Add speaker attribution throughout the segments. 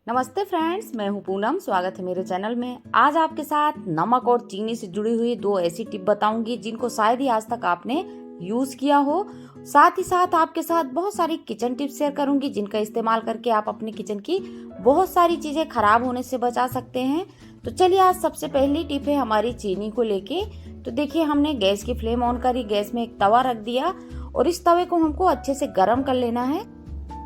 Speaker 1: नमस्ते फ्रेंड्स, मैं हूं पूनम। स्वागत है मेरे चैनल में। आज आपके साथ नमक और चीनी से जुड़ी हुई दो ऐसी टिप बताऊंगी जिनको शायद ही आज तक आपने यूज किया हो। साथ ही साथ आपके साथ बहुत सारी किचन टिप्स शेयर करूंगी जिनका इस्तेमाल करके आप अपनी किचन की बहुत सारी चीजें खराब होने से बचा सकते हैं। तो चलिए, आज सबसे पहली टिप है हमारी चीनी को लेके। तो देखिए, हमने गैस की फ्लेम ऑन करी, गैस में एक तवा रख दिया और इस तवे को हमको अच्छे से गर्म कर लेना है।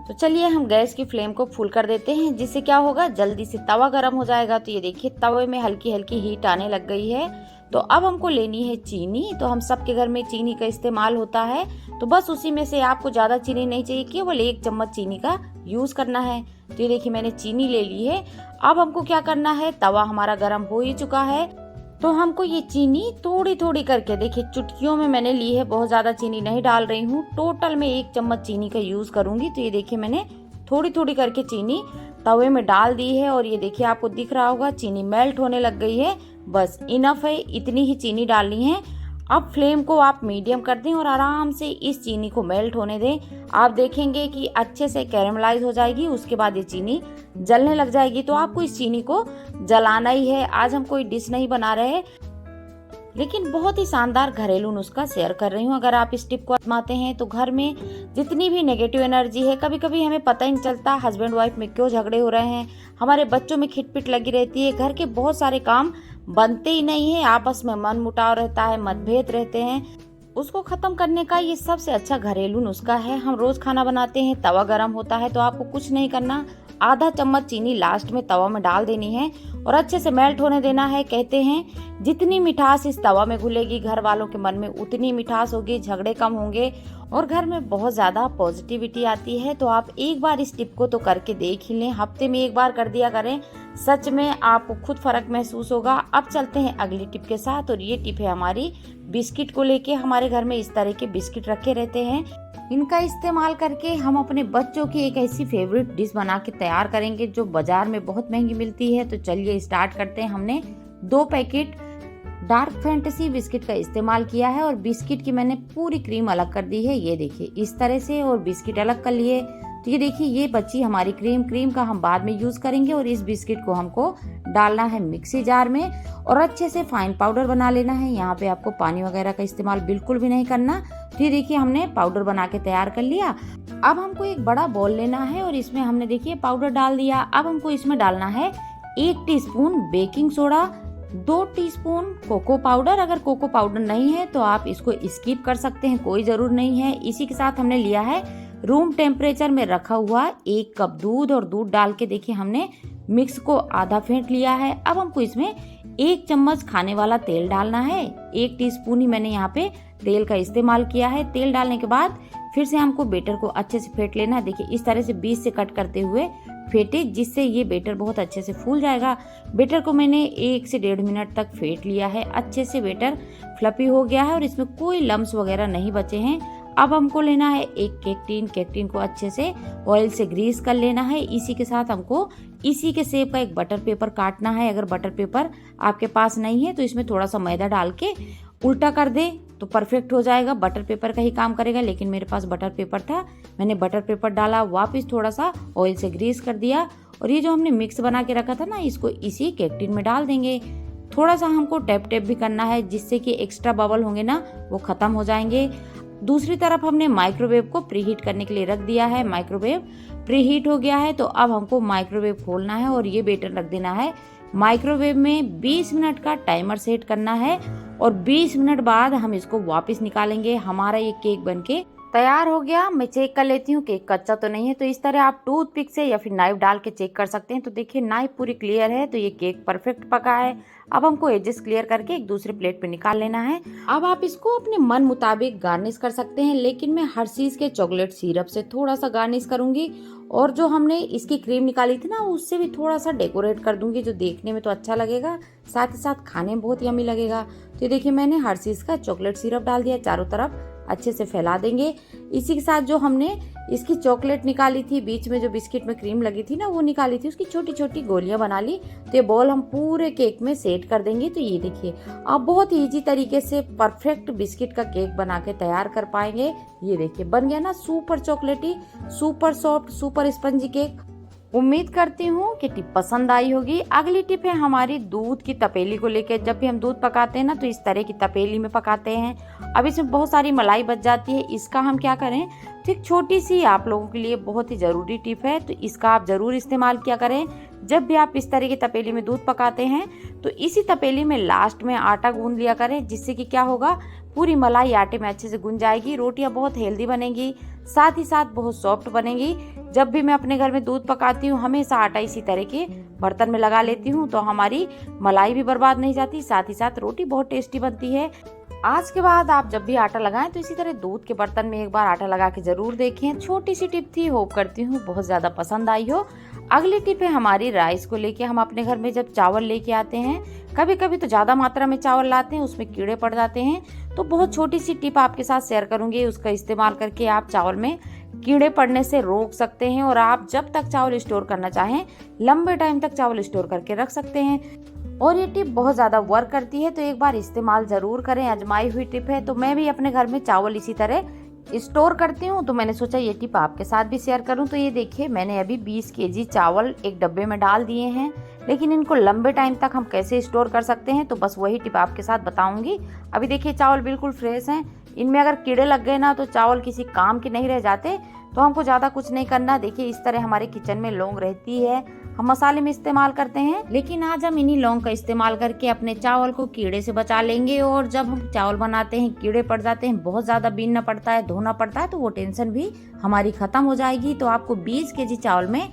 Speaker 1: तो चलिए, हम गैस की फ्लेम को फुल कर देते हैं, जिससे क्या होगा, जल्दी से तवा गर्म हो जाएगा। तो ये देखिए, तवे में हल्की हल्की हीट आने लग गई है। तो अब हमको लेनी है चीनी। तो हम सबके घर में चीनी का इस्तेमाल होता है, तो बस उसी में से आपको ज्यादा चीनी नहीं चाहिए, केवल 1 चम्मच चीनी का यूज करना है। तो ये देखिए, मैंने चीनी ले ली है। अब हमको क्या करना है, तवा हमारा गर्म हो ही चुका है, तो हमको ये चीनी थोड़ी थोड़ी करके, देखिए चुटकियों में मैंने ली है, बहुत ज्यादा चीनी नहीं डाल रही हूँ। टोटल में 1 चम्मच चीनी का यूज करूंगी। तो ये देखिए, मैंने थोड़ी थोड़ी करके चीनी तवे में डाल दी है और ये देखिए, आपको दिख रहा होगा चीनी मेल्ट होने लग गई है। बस इनफ है, इतनी ही चीनी डालनी है। अब फ्लेम को आप मीडियम कर दें और आराम से इस चीनी को मेल्ट होने दें। आप देखेंगे कि अच्छे से कैरेमलाइज हो जाएगी, उसके बाद ये चीनी जलने लग जाएगी। तो आपको इस चीनी को जलाना ही है। आज हम कोई डिश नहीं बना रहे, लेकिन बहुत ही शानदार घरेलू नुस्खा शेयर कर रही हूँ। अगर आप इस टिप को आजमाते हैं तो घर में जितनी भी नेगेटिव एनर्जी है, कभी कभी हमें पता ही नहीं चलता हस्बैंड वाइफ में क्यों झगड़े हो रहे हैं, हमारे बच्चों में खिटपिट लगी रहती है, घर के बहुत सारे काम बनते ही नहीं है, आपस में मन मुटाव रहता है, मतभेद रहते हैं, उसको खत्म करने का ये सबसे अच्छा घरेलू नुस्खा है। हम रोज खाना बनाते हैं, तवा गरम होता है, तो आपको कुछ नहीं करना, आधा चम्मच चीनी लास्ट में तवा में डाल देनी है और अच्छे से मेल्ट होने देना है। कहते हैं जितनी मिठास इस तवा में घुलेगी, घर वालों के मन में उतनी मिठास होगी, झगड़े कम होंगे और घर में बहुत ज्यादा पॉजिटिविटी आती है। तो आप एक बार इस टिप को तो करके देख ही लें, हफ्ते में 1 बार कर दिया करें, सच में आपको खुद फर्क महसूस होगा। अब चलते हैं अगली टिप के साथ, और ये टिप है हमारी बिस्किट को लेके। हमारे घर में इस तरह के बिस्किट रखे रहते हैं, इनका इस्तेमाल करके हम अपने बच्चों की एक ऐसी फेवरेट डिश बना के तैयार करेंगे जो बाजार में बहुत महंगी मिलती है। तो चलिए स्टार्ट करते हैं। हमने 2 पैकेट डार्क फैंटेसी बिस्किट का इस्तेमाल किया है और बिस्किट की मैंने पूरी क्रीम अलग कर दी है, ये देखिए इस तरह से, और बिस्किट अलग कर लिए। तो ये देखिए, ये बची हमारी क्रीम का हम बाद में यूज करेंगे। और इस बिस्किट को हमको डालना है मिक्सी जार में और अच्छे से फाइन पाउडर बना लेना है। यहाँ पे आपको पानी वगैरह का इस्तेमाल बिल्कुल भी नहीं करना। तो ये देखिए, हमने पाउडर बना के तैयार कर लिया। अब हमको एक बड़ा बॉल लेना है और इसमें हमने देखिए पाउडर डाल दिया। अब हमको इसमें डालना है 1 teaspoon baking soda, 2 teaspoon cocoa powder. अगर कोको पाउडर नहीं है तो आप इसको स्किप कर सकते हैं, कोई जरूर नहीं है। इसी के साथ हमने लिया है रूम टेम्परेचर में रखा हुआ 1 कप दूध, और दूध डाल के देखिए हमने मिक्स को आधा फेंट लिया है। अब हमको इसमें 1 चम्मच खाने वाला तेल डालना है। 1 टीस्पून ही मैंने यहाँ पे तेल का इस्तेमाल किया है। तेल डालने के बाद फिर से हमको बेटर को अच्छे से फेंट लेना है। देखिए इस तरह से बीच से कट करते हुए फेंटे, जिससे ये बेटर बहुत अच्छे से फूल जाएगा। बेटर को मैंने 1 से 1.5 मिनट तक फेंट लिया है। अच्छे से बेटर फ्लफी हो गया है और इसमें कोई लम्स वगैरह नहीं बचे हैं। अब हमको लेना है एक केक टिन को अच्छे से ऑयल से ग्रीस कर लेना है। इसी के साथ हमको इसी के शेप का एक बटर पेपर काटना है। अगर बटर पेपर आपके पास नहीं है तो इसमें थोड़ा सा मैदा डाल के उल्टा कर दे तो परफेक्ट हो जाएगा। बटर पेपर का ही काम करेगा, लेकिन मेरे पास बटर पेपर था, मैंने बटर पेपर डाला, वापस थोड़ा सा ऑयल से ग्रीस कर दिया और ये जो हमने मिक्स बना के रखा था ना, इसको इसी केक टिन में डाल देंगे। थोड़ा सा हमको टैप भी करना है, जिससे कि एक्स्ट्रा बबल होंगे ना, वो खत्म हो जाएंगे। दूसरी तरफ हमने माइक्रोवेव को प्रीहीट करने के लिए रख दिया है। माइक्रोवेव प्रीहीट हो गया है, तो अब हमको माइक्रोवेव खोलना है और ये बेटर रख देना है माइक्रोवेव में। 20 मिनट का टाइमर सेट करना है और 20 मिनट बाद हम इसको वापस निकालेंगे। हमारा ये केक बनके तैयार हो गया। मैं चेक कर लेती हूँ केक कच्चा तो नहीं है। तो इस तरह आप टूथपिक से या फिर नाइफ डाल के चेक कर सकते हैं। तो देखिए नाइफ पूरी क्लियर है, तो ये केक परफेक्ट पका है। अब हमको एजेस क्लियर करके एक दूसरे प्लेट पे निकाल लेना है। अब आप इसको अपने मन मुताबिक गार्निश कर सकते हैं, लेकिन मैं हर्शीज के चॉकलेट सिरप से थोड़ा सा गार्निश करूंगी और जो हमने इसकी क्रीम निकाली थी ना, उससे भी थोड़ा सा डेकोरेट कर दूंगी, जो देखने में तो अच्छा लगेगा, साथ ही साथ खाने में बहुत यम्मी लगेगा। तो देखिए, मैंने हर्शीज का चॉकलेट सिरप डाल दिया, चारों तरफ अच्छे से फैला देंगे। इसी के साथ जो हमने इसकी चॉकलेट निकाली थी, बीच में जो बिस्किट में क्रीम लगी थी ना, वो निकाली थी, उसकी छोटी छोटी गोलियां बना ली। तो ये बॉल हम पूरे केक में सेट कर देंगे। तो ये देखिए, आप बहुत इजी तरीके से परफेक्ट बिस्किट का केक बना के तैयार कर पाएंगे। ये देखिए बन गया ना सुपर चॉकलेटी, super soft, super spongy cake. उम्मीद करती हूँ कि टिप पसंद आई होगी। अगली टिप है हमारी दूध की तपेली को लेकर। जब भी हम दूध पकाते हैं ना तो इस तरह की तपेली में पकाते हैं। अब इसमें बहुत सारी मलाई बच जाती है। इसका हम क्या करें, तो एक छोटी सी आप लोगों के लिए बहुत ही ज़रूरी टिप है, तो इसका आप ज़रूर इस्तेमाल किया करें। जब भी आप इस तरह की तपेली में दूध पकाते हैं तो इसी तपेली में लास्ट में आटा गूंद लिया करें, जिससे कि क्या होगा, पूरी मलाई आटे में अच्छे से गुंज जाएगी। रोटियां बहुत हेल्दी बनेंगी, साथ ही साथ बहुत सॉफ्ट बनेंगी। जब भी मैं अपने घर में दूध पकाती हूँ हमेशा आटा इसी तरह के बर्तन में लगा लेती हूँ, तो हमारी मलाई भी बर्बाद नहीं जाती, साथ ही साथ रोटी बहुत टेस्टी बनती है। आज के बाद आप जब भी आटा लगाएं तो इसी तरह दूध के बर्तन में एक बार आटा लगा के जरूर देखें। छोटी सी टिप थी, होप करती हूँ बहुत ज्यादा पसंद आई हो। अगली टिप है हमारी राइस को लेके। हम अपने घर में जब चावल लेके आते हैं, कभी कभी तो ज्यादा मात्रा में चावल लाते हैं, उसमें कीड़े पड़ जाते हैं, तो बहुत छोटी सी टिप आपके साथ शेयर करूंगी। उसका इस्तेमाल करके आप चावल में कीड़े पड़ने से रोक सकते हैं और आप जब तक चावल स्टोर करना चाहें लंबे टाइम तक चावल स्टोर करके रख सकते हैं। और ये टिप बहुत ज़्यादा वर्क करती है, तो एक बार इस्तेमाल ज़रूर करें। आजमाई हुई टिप है। तो मैं भी अपने घर में चावल इसी तरह स्टोर करती हूँ, तो मैंने सोचा ये टिप आपके साथ भी शेयर करूँ। तो ये देखिए, मैंने अभी 20 केजी चावल एक डब्बे में डाल दिए हैं, लेकिन इनको लंबे टाइम तक हम कैसे स्टोर कर सकते हैं, तो बस वही टिप आपके साथ बताऊंगी। अभी देखिए चावल बिल्कुल फ्रेश हैं। इनमें अगर कीड़े लग गए ना तो चावल किसी काम के नहीं रह जाते। तो हमको ज़्यादा कुछ नहीं करना। देखिए इस तरह हमारे किचन में लौंग रहती है, हम मसाले में इस्तेमाल करते हैं, लेकिन आज हम इन्हीं लौंग का इस्तेमाल करके अपने चावल को कीड़े से बचा लेंगे। और जब हम चावल बनाते हैं कीड़े पड़ जाते हैं, बहुत ज़्यादा बीनना पड़ता है, धोना पड़ता है, तो वो टेंशन भी हमारी खत्म हो जाएगी। तो आपको 20 केजी चावल में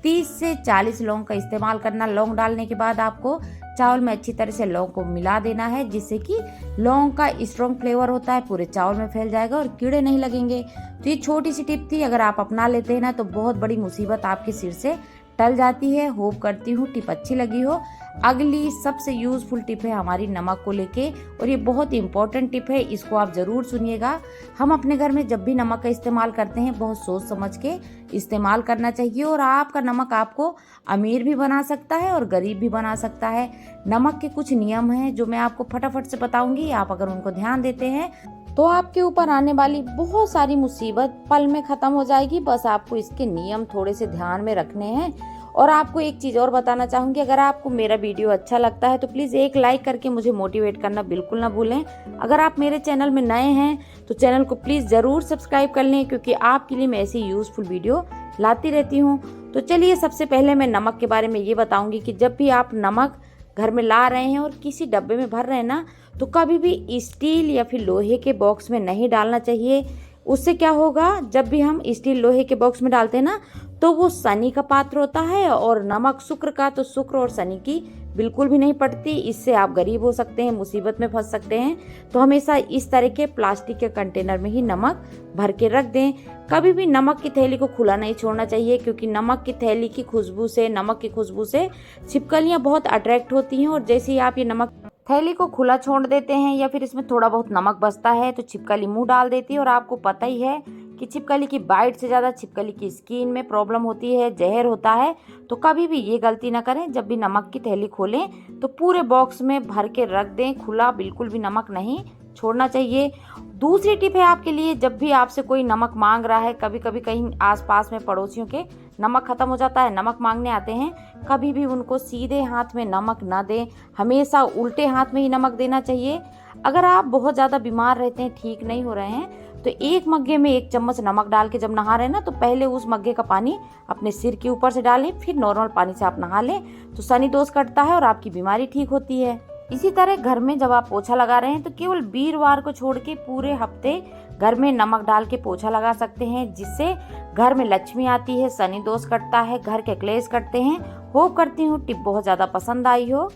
Speaker 1: 30 से 40 लौंग का इस्तेमाल करना। लौंग डालने के बाद आपको चावल में अच्छी तरह से लौंग को मिला देना है, जिससे कि लौंग का स्ट्रॉन्ग फ्लेवर होता है पूरे चावल में फैल जाएगा और कीड़े नहीं लगेंगे। तो ये छोटी सी टिप थी, अगर आप अपना लेते हैं ना तो बहुत बड़ी मुसीबत आपके सिर से टल जाती है। होप करती हूँ टिप अच्छी लगी हो। अगली सबसे यूजफुल टिप है हमारी नमक को लेके, और ये बहुत इंपॉर्टेंट टिप है, इसको आप जरूर सुनिएगा। हम अपने घर में जब भी नमक का इस्तेमाल करते हैं बहुत सोच समझ के इस्तेमाल करना चाहिए। और आपका नमक आपको अमीर भी बना सकता है और गरीब भी बना सकता है। नमक के कुछ नियम हैं जो मैं आपको फटाफट से बताऊंगी। आप अगर उनको ध्यान देते हैं तो आपके ऊपर आने वाली बहुत सारी मुसीबत पल में खत्म हो जाएगी। बस आपको इसके नियम थोड़े से ध्यान में रखने हैं। और आपको एक चीज़ और बताना चाहूँगी, अगर आपको मेरा वीडियो अच्छा लगता है तो प्लीज़ एक लाइक करके मुझे मोटिवेट करना बिल्कुल ना भूलें। अगर आप मेरे चैनल में नए हैं तो चैनल को प्लीज़ ज़रूर सब्सक्राइब कर लें, क्योंकि आपके लिए मैं ऐसी यूज़फुल वीडियो लाती रहती हूँ। तो चलिए सबसे पहले मैं नमक के बारे में ये बताऊँगी कि जब भी आप नमक घर में ला रहे हैं और किसी डब्बे में भर रहे हैं ना, तो कभी भी स्टील या फिर लोहे के बॉक्स में नहीं डालना चाहिए। उससे क्या होगा, जब भी हम स्टील लोहे के बॉक्स में डालते हैं ना तो वो शनि का पात्र होता है, और नमक शुक्र का, तो शुक्र और शनि की बिल्कुल भी नहीं पड़ती। इससे आप गरीब हो सकते हैं, मुसीबत में फंस सकते हैं। तो हमेशा इस तरह के प्लास्टिक के कंटेनर में ही नमक भर के रख दें। कभी भी नमक की थैली को खुला नहीं छोड़ना चाहिए, क्योंकि नमक की थैली की खुशबू से, नमक की खुशबू से छिपकलियां बहुत अट्रैक्ट होती हैं। और जैसे ही आप ये नमक थैली को खुला छोड़ देते हैं या फिर इसमें थोड़ा बहुत नमक बचता है तो छिपकली मुंह डाल देती है। और आपको पता ही है कि छिपकली की बाइट से ज़्यादा छिपकली की स्किन में प्रॉब्लम होती है, जहर होता है। तो कभी भी ये गलती ना करें। जब भी नमक की थैली खोलें तो पूरे बॉक्स में भर के रख दें, खुला बिल्कुल भी नमक नहीं छोड़ना चाहिए। दूसरी टिप है आपके लिए, जब भी आपसे कोई नमक मांग रहा है, कभी कभी कहीं आसपास में पड़ोसियों के नमक खत्म हो जाता है, नमक मांगने आते हैं, कभी भी उनको सीधे हाथ में नमक ना दें, हमेशा उल्टे हाथ में ही नमक देना चाहिए। अगर आप बहुत ज़्यादा बीमार रहते हैं, ठीक नहीं हो रहे हैं, तो एक मग्गे में 1 चम्मच नमक डाल के जब नहा रहे हैं ना, तो पहले उस मग्गे का पानी अपने सिर के ऊपर से डालें, फिर नॉर्मल पानी से आप नहा लें, तो शनि दोष कटता है और आपकी बीमारी ठीक होती है। इसी तरह घर में जब आप पोछा लगा रहे हैं तो केवल वीरवार को छोड़ के पूरे हफ्ते घर में नमक डाल के पोछा लगा सकते हैं, जिससे घर में लक्ष्मी आती है, शनि दोष कटता है, घर के क्लेश कटते हैं। होप करती हूँ टिप बहुत ज़्यादा पसंद आई हो।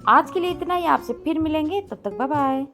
Speaker 1: आज के लिए इतना ही, आपसे फिर मिलेंगे, तब तक बाय बाय।